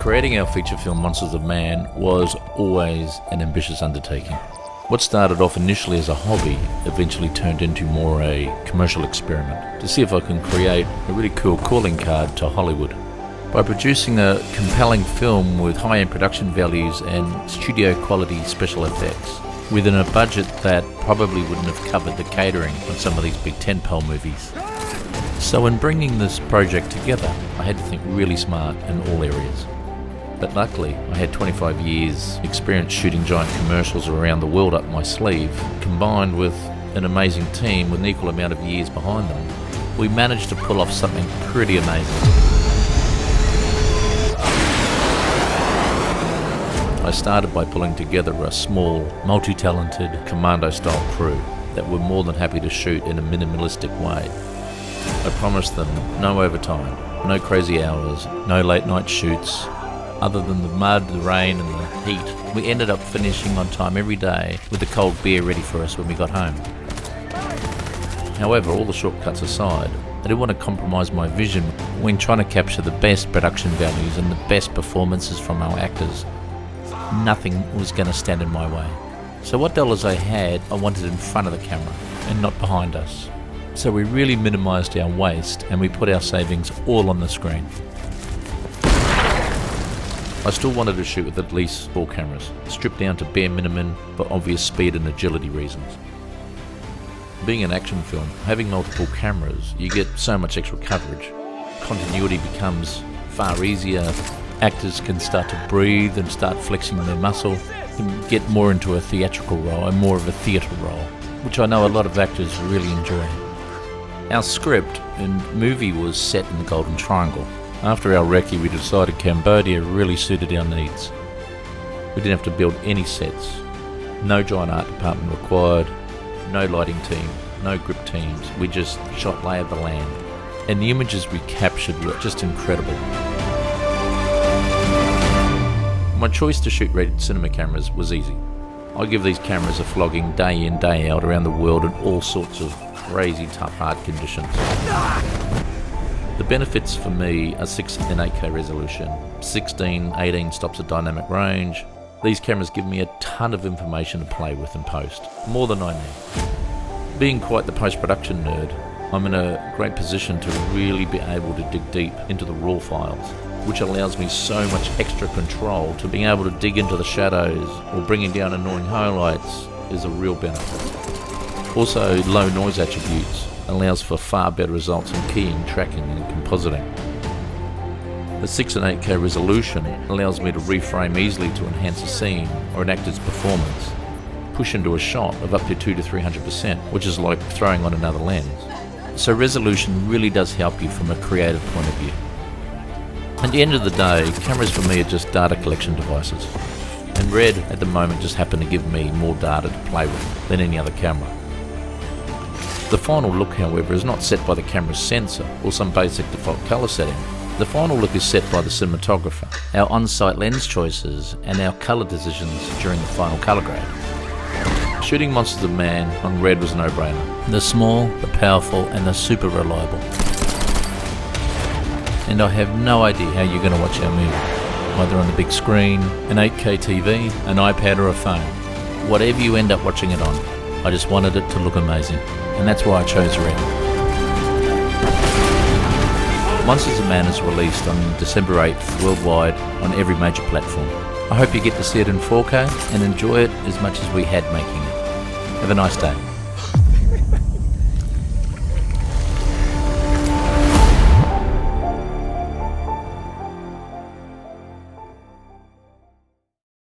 Creating our feature film Monsters of Man was always an ambitious undertaking. What started off initially as a hobby eventually turned into more a commercial experiment to see if I can create a really cool calling card to Hollywood. By producing a compelling film with high-end production values and studio quality special effects, within a budget that probably wouldn't have covered the catering on some of these big tentpole movies. So in bringing this project together, I had to think really smart in all areas. But luckily, I had 25 years experience shooting giant commercials around the world up my sleeve, combined with an amazing team with an equal amount of years behind them. We managed to pull off something pretty amazing. I started by pulling together a small, multi-talented, commando-style crew that were more than happy to shoot in a minimalistic way. I promised them no overtime, no crazy hours, no late-night shoots. Other than the mud, the rain and the heat, we ended up finishing on time every day with the cold beer ready for us when we got home. However, all the shortcuts aside, I didn't want to compromise my vision when trying to capture the best production values and the best performances from our actors. Nothing was going to stand in my way. So what dollars I had, I wanted in front of the camera and not behind us. So we really minimised our waste and we put our savings all on the screen. I still wanted to shoot with at least 4 cameras, stripped down to bare minimum for obvious speed and agility reasons. Being an action film, having multiple cameras, you get so much extra coverage. Continuity becomes far easier. Actors can start to breathe and start flexing their muscle and get more into a theatrical role and more of a theatre role, which I know a lot of actors really enjoy. Our script and movie was set in the Golden Triangle. After our recce, we decided Cambodia really suited our needs. We didn't have to build any sets, no giant art department required, no lighting team, no grip teams. We just shot lay of the land, and the images we captured were just incredible. My choice to shoot RED cinema cameras was easy. I give these cameras a flogging day in, day out around the world in all sorts of crazy tough hard conditions. The benefits for me are 6 and 8K resolution, 16, 18 stops of dynamic range. These cameras give me a ton of information to play with in post, more than I need. Being quite the post-production nerd, I'm in a great position to really be able to dig deep into the raw files, which allows me so much extra control to being able to dig into the shadows or bringing down annoying highlights is a real benefit. Also, low noise attributes allows for far better results in keying, tracking and compositing. The 6 and 8K resolution allows me to reframe easily to enhance a scene or an actor's performance, push into a shot of up to 200 to 300%, which is like throwing on another lens. So resolution really does help you from a creative point of view. At the end of the day, cameras for me are just data collection devices, and RED at the moment just happen to give me more data to play with than any other camera. The final look, however, is not set by the camera's sensor or some basic default colour setting. The final look is set by the cinematographer, our on-site lens choices and our colour decisions during the final colour grade. Shooting Monsters of Man on RED was a no-brainer. They're small, they're powerful and they're super reliable. And I have no idea how you're going to watch our movie, either on the big screen, an 8K TV, an iPad or a phone. Whatever you end up watching it on, I just wanted it to look amazing, and that's why I chose RED. Monsters of Man is released on December 8th worldwide on every major platform. I hope you get to see it in 4K and enjoy it as much as we had making it. Have a nice day.